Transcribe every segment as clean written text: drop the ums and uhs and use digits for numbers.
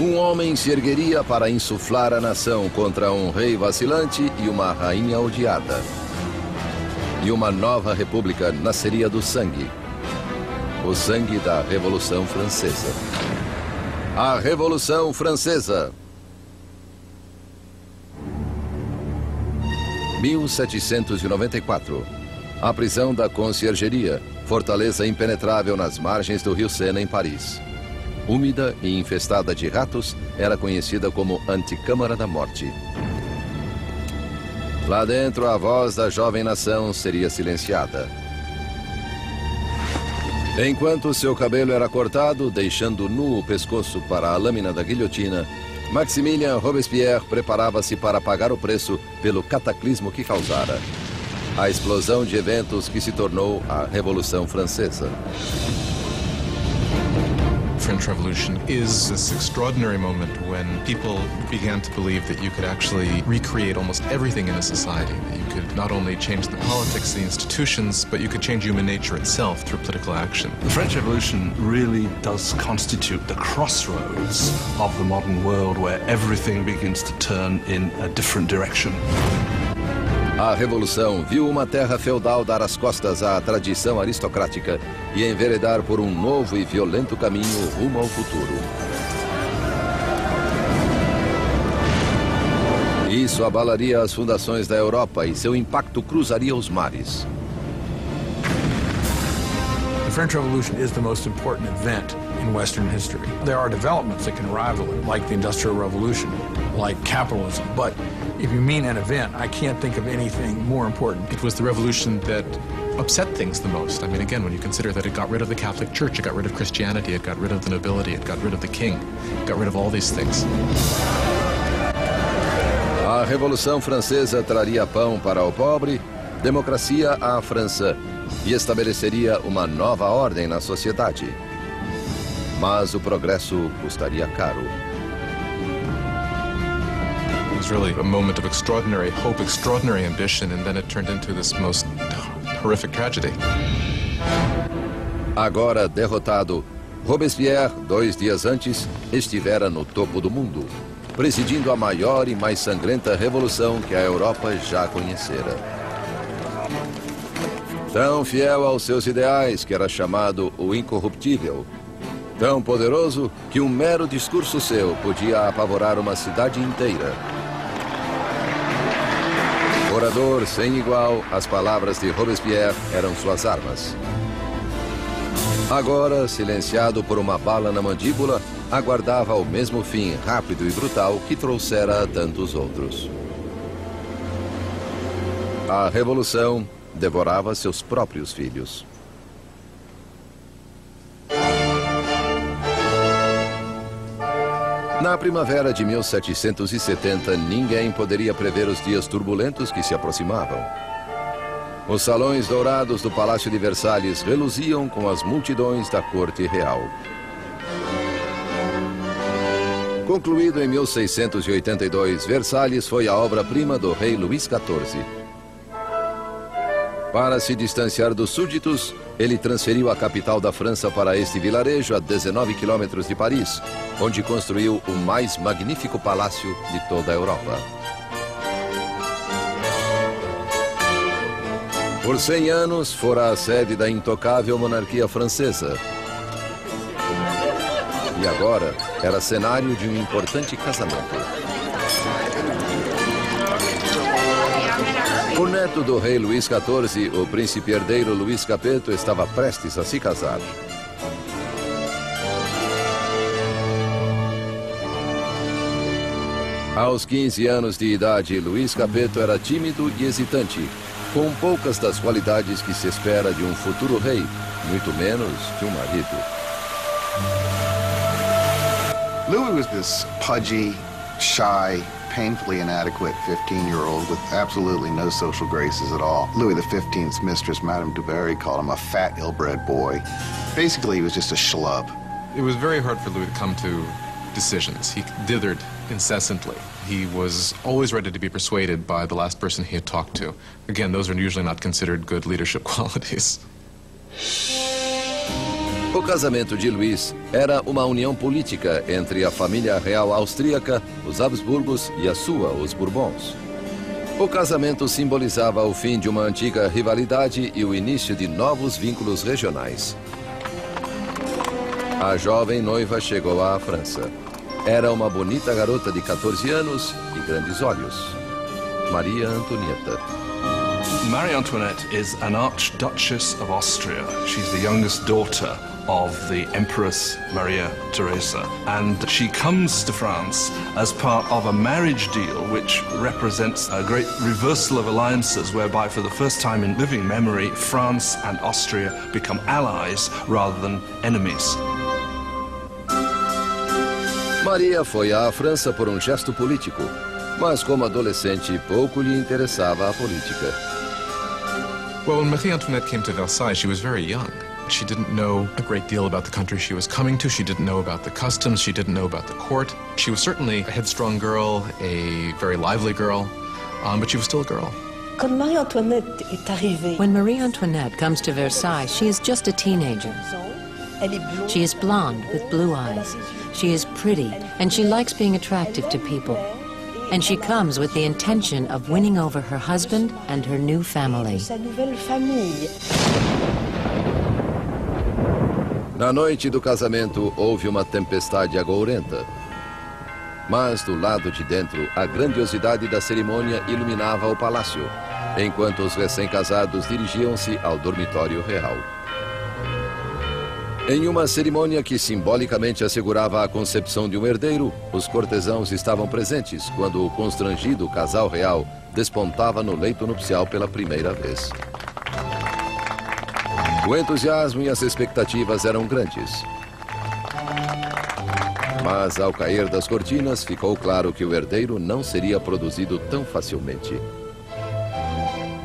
Um homem se ergueria para insuflar a nação contra um rei vacilante e uma rainha odiada. E uma nova república nasceria do sangue. O sangue da Revolução Francesa. A Revolução Francesa. 1794. A prisão da Conciergeria, fortaleza impenetrável nas margens do rio Sena, em Paris. Úmida e infestada de ratos, era conhecida como Anticâmara da Morte. Lá dentro, a voz da jovem nação seria silenciada. Enquanto seu cabelo era cortado, deixando nu o pescoço para a lâmina da guilhotina, Maximilien Robespierre preparava-se para pagar o preço pelo cataclismo que causara. A explosão de eventos que se tornou a Revolução Francesa. The French Revolution is this extraordinary moment when people began to believe that you could actually recreate almost everything in a society, that you could not only change the politics, the institutions, but you could change human nature itself through political action. The French Revolution really does constitute the crossroads of the modern world where everything begins to turn in a different direction. A Revolução viu uma terra feudal dar as costas à tradição aristocrática e enveredar por um novo e violento caminho rumo ao futuro. Isso abalaria as fundações da Europa e seu impacto cruzaria os mares. The French Revolution is the most important event in Western history. There are developments that can rival it, like the Industrial Revolution, like capitalism, but if you mean an event, I can't think of anything more important. It was the revolution that upset things the most. I mean, again, when you consider that it got rid of the Catholic Church, it got rid of Christianity, it got rid of the nobility, it got rid of the king, it got rid of all these things. A Revolução Francesa traria pão para o pobre, democracia à França e estabeleceria uma nova ordem na sociedade. Mas o progresso custaria caro. It was really a moment of extraordinary hope, extraordinary ambition, and then it turned into this most horrific tragedy. Agora derrotado, Robespierre, 2 dias antes, estivera no topo do mundo, presidindo a maior e mais sangrenta revolução que a Europa já conhecera. Tão fiel aos seus ideais que era chamado o incorruptível, tão poderoso que um mero discurso seu podia apavorar uma cidade inteira. Orador sem igual, as palavras de Robespierre eram suas armas. Agora, silenciado por uma bala na mandíbula, aguardava o mesmo fim rápido e brutal que trouxera a tantos outros. A revolução devorava seus próprios filhos. Na primavera de 1770, ninguém poderia prever os dias turbulentos que se aproximavam. Os salões dourados do Palácio de Versalhes reluziam com as multidões da corte real. Concluído em 1682, Versalhes foi a obra-prima do rei Luís XIV. Para se distanciar dos súditos, ele transferiu a capital da França para este vilarejo a 19 quilômetros de Paris, onde construiu o mais magnífico palácio de toda a Europa. Por 100 anos, fora a sede da intocável monarquia francesa. E agora, era cenário de um importante casamento. O neto do rei Luís XIV, o príncipe herdeiro Luís Capeto, estava prestes a se casar. Aos 15 anos de idade, Luís Capeto era tímido e hesitante, com poucas das qualidades que se espera de um futuro rei, muito menos de um marido. Louis was this pudgy, shy, painfully inadequate 15-year-old with absolutely no social graces at all. Louis XV's mistress, Madame du Barry, called him a fat, ill-bred boy. Basically, he was just a schlub. It was very hard for Louis to come to decisions. He dithered incessantly. He was always ready to be persuaded by the last person he had talked to. Again, those are usually not considered good leadership qualities. O casamento de Luís era uma união política entre a família real austríaca, os Habsburgos, e a sua, os Bourbons. O casamento simbolizava o fim de uma antiga rivalidade e o início de novos vínculos regionais. A jovem noiva chegou à França. Era uma bonita garota de 14 anos e grandes olhos. Maria Antonieta. Marie Antoinette is an Archduchess of Austria. She's the youngest daughter of the Empress Maria Theresa, and she comes to France as part of a marriage deal which represents a great reversal of alliances, whereby for the first time in living memory France and Austria become allies rather than enemies. Maria foi à França por um gesto político, mas como adolescente pouco lhe interessava a política. Well, when Marie Antoinette came to Versailles, she was very young. She didn't know a great deal about the country she was coming to. She didn't know about the customs. She didn't know about the court. She was certainly a headstrong girl, a very lively girl, but she was still a girl. When Marie Antoinette comes to Versailles, she is just a teenager. She is blonde with blue eyes. She is pretty, and she likes being attractive to people. And she comes with the intention of winning over her husband and her new family. Na noite do casamento, houve uma tempestade agourenta. Mas do lado de dentro, a grandiosidade da cerimônia iluminava o palácio, enquanto os recém-casados dirigiam-se ao dormitório real. Em uma cerimônia que simbolicamente assegurava a concepção de um herdeiro, os cortesãos estavam presentes quando o constrangido casal real despontava no leito nupcial pela primeira vez. O entusiasmo e as expectativas eram grandes. Mas ao cair das cortinas, ficou claro que o herdeiro não seria produzido tão facilmente.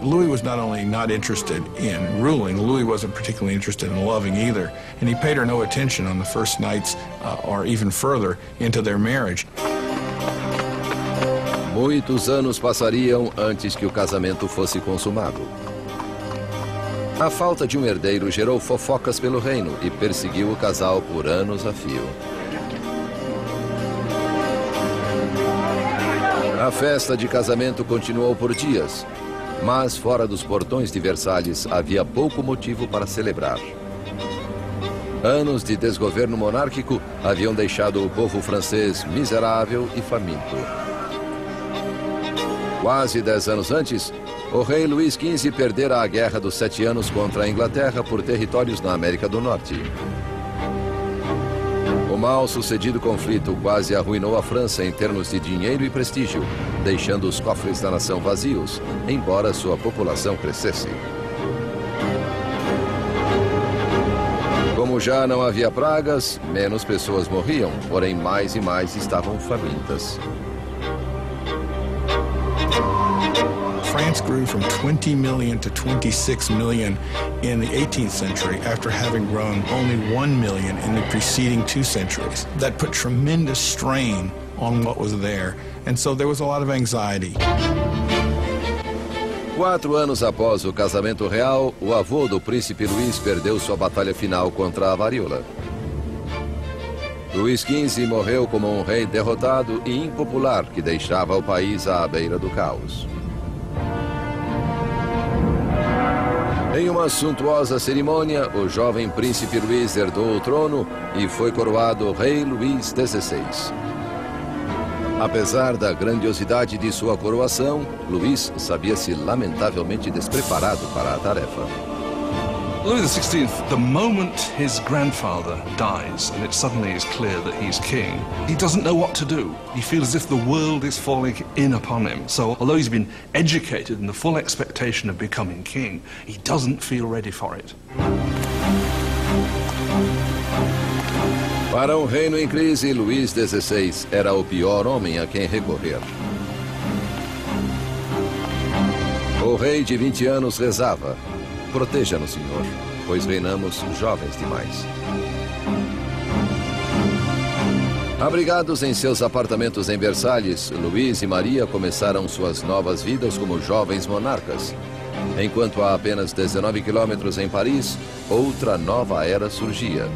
Louis was not only not interested in ruling, Louis wasn't particularly interested in loving either, and he paid her no attention on the first nights or even further into their marriage. Muitos anos passariam antes que o casamento fosse consumado. A falta de um herdeiro gerou fofocas pelo reino e perseguiu o casal por anos a fio. A festa de casamento continuou por dias. Mas fora dos portões de Versalhes havia pouco motivo para celebrar. Anos de desgoverno monárquico haviam deixado o povo francês miserável e faminto. Quase 10 anos antes, o rei Luís XV perdera a Guerra dos 7 Anos contra a Inglaterra por territórios na América do Norte. O mal-sucedido conflito quase arruinou a França em termos de dinheiro e prestígio, deixando os cofres da nação vazios, embora sua população crescesse. Como já não havia pragas, menos pessoas morriam, porém mais e mais estavam famintas. France grew from 20 million to 26 million in the 18th century after having grown only 1 million in the preceding 2 centuries. That put tremendous strain on what was there, and so there was a lot of anxiety. 4 anos após o casamento real, o avô do príncipe Luís perdeu sua batalha final contra a varíola. Luís XV morreu como um rei derrotado e impopular que deixava o país à beira do caos. Em uma suntuosa cerimônia, o jovem príncipe Luís herdou o trono e foi coroado rei Luís XVI. Apesar da grandiosidade de sua coroação, Luís sabia-se lamentavelmente despreparado para a tarefa. Louis XVI, the moment his grandfather dies and it suddenly is clear that he's king, he doesn't know what to do. He feels as if the world is falling in upon him. So although he's been educated in the full expectation of becoming king, he doesn't feel ready for it. Para um reino em crise, Luís XVI era o pior homem a quem recorrer. O rei de 20 anos rezava: proteja-nos, Senhor, pois reinamos jovens demais. Abrigados em seus apartamentos em Versalhes, Luís e Maria começaram suas novas vidas como jovens monarcas. Enquanto a apenas 19 quilômetros em Paris, outra nova era surgia.